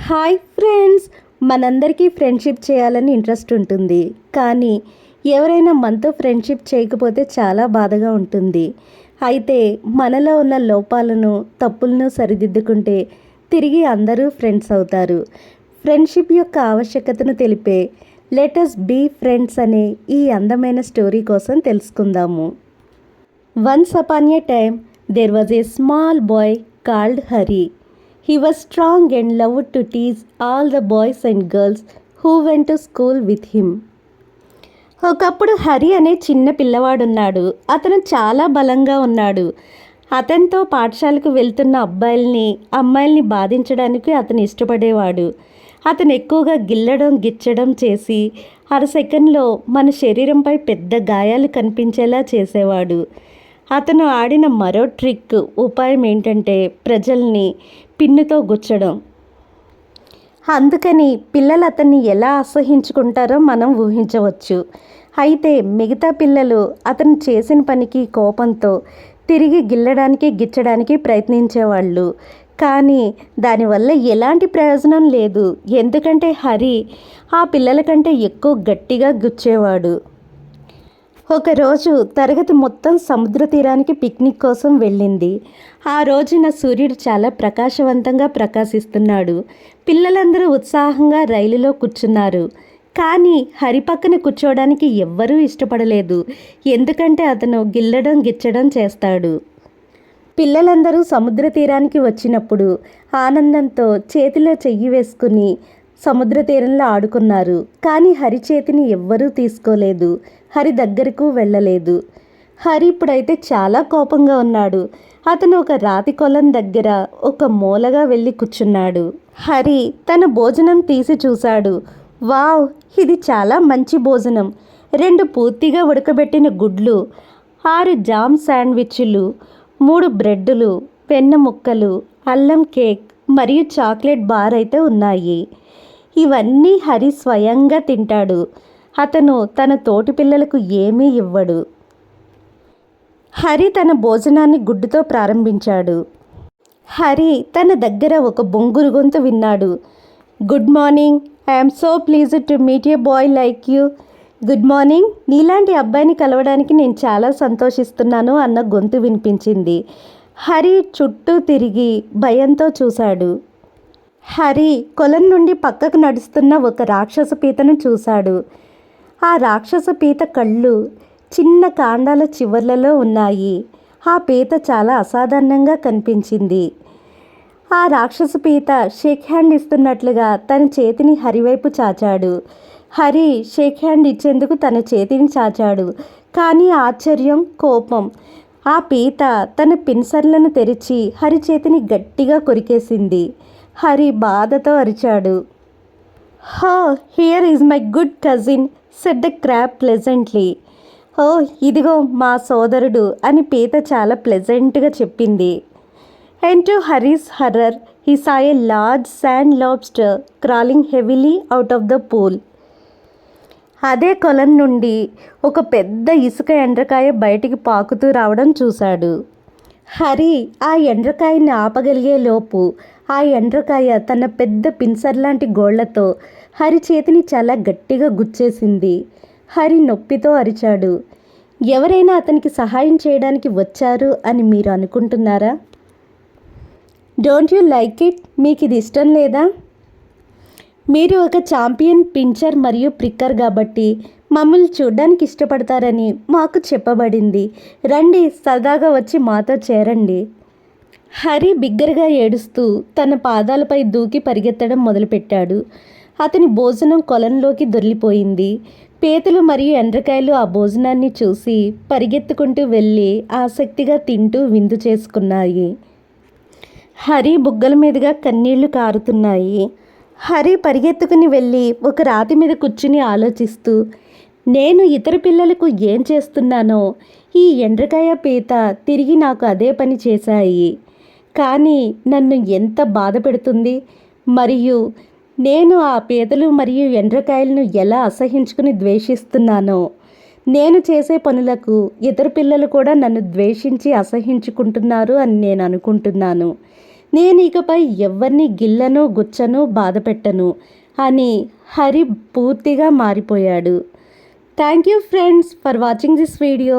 Hi friends, మనందరికీ friendship చేయాలని interest ఉంటుంది. కానీ ఎవరైనా మనతో ఫ్రెండ్షిప్ చేయకపోతే చాలా బాధగా ఉంటుంది. అయితే మనలో ఉన్న లోపాలను, తప్పులను సరిదిద్దుకుంటే తిరిగి అందరూ ఫ్రెండ్స్ అవుతారు. ఫ్రెండ్షిప్ యొక్క ఆవశ్యకతను తెలిపే లెట్ బీ ఫ్రెండ్స్ అనే ఈ అందమైన స్టోరీ కోసం తెలుసుకుందాము. Once upon a time there was a small boy called Hari. He was strong and loved to tease all the boys and girls who went to school with him. ఒకప్పుడు హరి అనే చిన్న పిల్లవాడున్నాడు. అతను చాలా బలంగా ఉన్నాడు. అతనితో పాఠశాలకు వెళ్తున్న అబ్బాయిల్ని, అమ్మాయిల్ని బాధించడానికి అతను ఇష్టపడేవాడు. అతను ఎక్కువగా గిల్లడం, గిచ్చడం చేసి అర సెకండ్లో మన శరీరంపై పెద్ద గాయాలు కనిపించేలా చేసేవాడు. అతను ఆడిన మరో ట్రిక్, ఉపాయం ఏంటంటే ప్రజల్ని పిన్నుతో గుచ్చడం. అందుకని పిల్లలు అతన్ని ఎలా అసహించుకుంటారో మనం ఊహించవచ్చు. అయితే మిగతా పిల్లలు అతను చేసిన పనికి కోపంతో తిరిగి గిల్లడానికి, గిచ్చడానికి ప్రయత్నించేవాళ్ళు. కానీ దానివల్ల ఎలాంటి ప్రయోజనం లేదు. ఎందుకంటే హరి ఆ పిల్లల కంటే ఎక్కువ గట్టిగా గుచ్చేవాడు. ఒకరోజు తరగతి మొత్తం సముద్ర తీరానికి పిక్నిక్ కోసం వెళ్ళింది. ఆ రోజున సూర్యుడు చాలా ప్రకాశవంతంగా ప్రకాశిస్తున్నాడు. పిల్లలందరూ ఉత్సాహంగా రైలులో కూర్చున్నారు. కానీ హరి పక్కన కూర్చోవడానికి ఎవ్వరూ ఇష్టపడలేదు. ఎందుకంటే అతను గిల్లడం, గిచ్చడం చేస్తాడు. పిల్లలందరూ సముద్ర తీరానికి వచ్చినప్పుడు ఆనందంతో చేతిలో చెయ్యి వేసుకుని సముద్ర తీరంలో ఆడుకున్నారు. కానీ హరి చేతిని ఎవ్వరూ తీసుకోలేదు. హరి దగ్గరకు వెళ్ళలేదు. హరి ఇప్పుడైతే చాలా కోపంగా ఉన్నాడు. అతను ఒక రాతి కొలను దగ్గర ఒక మూలగా వెళ్ళి కూర్చున్నాడు. హరి తన భోజనం తీసి చూశాడు. వావ్, ఇది చాలా మంచి భోజనం. 2 పూర్తిగా ఉడకబెట్టిన గుడ్లు, 6 జామ్ శాండ్విచ్లు, 3 బ్రెడ్డులు, వెన్న ముక్కలు, అల్లం కేక్ మరియు చాక్లెట్ బార్ అయితే ఉన్నాయి. ఇవన్నీ హరి స్వయంగా తింటాడు. అతను తన తోటి పిల్లలకు ఏమీ ఇవ్వడు. హరి తన భోజనాన్ని గుడ్డుతో ప్రారంభించాడు. హరి తన దగ్గర ఒక బొంగురు గొంతు విన్నాడు. Good morning, I'm so pleased to meet a boy like you. Good morning, నీలాంటి అబ్బాయిని కలవడానికి నేను చాలా సంతోషిస్తున్నాను అన్న గొంతు వినిపించింది. హరి చుట్టూ తిరిగి భయంతో చూశాడు. హరి కొలం నుండి పక్కకు నడుస్తున్న ఒక రాక్షస పీతను చూశాడు. ఆ రాక్షస పీత కళ్ళు చిన్న కాండాల చివర్లలో ఉన్నాయి. ఆ పీత చాలా అసాధారణంగా కనిపించింది. ఆ రాక్షస పీత షేక్ హ్యాండ్ ఇస్తున్నట్లుగా తన చేతిని హరి వైపు చాచాడు. హరి షేక్ హ్యాండ్ ఇచ్చేందుకు తన చేతిని చాచాడు. కానీ ఆశ్చర్యం, కోపం, ఆ పీత తన పిన్సర్లను తెరిచి హరి చేతిని గట్టిగా కొరికేసింది. హరి బాధతో అరిచాడు. Ho, here is my good cousin, said the crab pleasantly. ఓ, ఇదిగో మా సోదరుడు అని పీత చాలా ప్లెజెంట్గా చెప్పింది. And to Hari's horror he saw a large sand lobster crawling heavily out of the pool. అదే కొలం నుండి ఒక పెద్ద ఇసుక ఎండ్రకాయ బయటికి పాకుతూ రావడం చూశాడు. హరి ఆ ఎండ్రకాయని ఆపగలిగే లోపు ఆ ఎండ్రకాయ తన పెద్ద పిన్సర్ లాంటి గోళ్లతో హరి చేతిని చాలా గట్టిగా గుచ్చేసింది. హరి నొప్పితో అరిచాడు. ఎవరైనా అతనికి సహాయం చేయడానికి వచ్చారు అని మీరు అనుకుంటున్నారా? Don't you like it? మీకు ఇది ఇష్టం లేదా? మీరు ఒక ఛాంపియన్ పించర్ మరియు ప్రిక్కర్ కాబట్టి మమ్మల్ని చూడ్డానికి ఇష్టపడతారని మాకు చెప్పబడింది. రండి, సరదాగా వచ్చి మాతో చేరండి. హరి బిగ్గరగా ఏడుస్తూ తన పాదాలపై దూకి పరిగెత్తడం మొదలుపెట్టాడు. అతని భోజనం కొలంలోకి దొర్లిపోయింది. పీతలు మరియు ఎండ్రకాయలు ఆ భోజనాన్ని చూసి పరిగెత్తుకుంటూ వెళ్ళి ఆసక్తిగా తింటూ విందు చేసుకున్నాయి. హరి బుగ్గల మీదుగా కన్నీళ్లు కారుతున్నాయి. హరి పరిగెత్తుకుని వెళ్ళి ఒక రాతి మీద కూర్చుని ఆలోచిస్తూ, నేను ఇతర పిల్లలకు ఏం చేస్తున్నానో ఈ ఎండ్రకాయ పీత తిరిగి నాకు అదే పని చేశాయి. కానీ నన్ను ఎంత బాధ పెడుతుంది. మరియు నేను ఆ పీతలు మరియు ఎండ్రకాయలను ఎలా అసహించుకుని ద్వేషిస్తున్నానో, నేను చేసే పనులకు ఇతర పిల్లలు కూడా నన్ను ద్వేషించి అసహించుకుంటున్నారు అని నేను అనుకుంటున్నాను. నేను ఇకపై ఎవరిని గిల్లను గుచ్చను బాధ పెట్టను అని హరి పూర్తిగా మారిపోయాడు. Thank you friends for watching this video.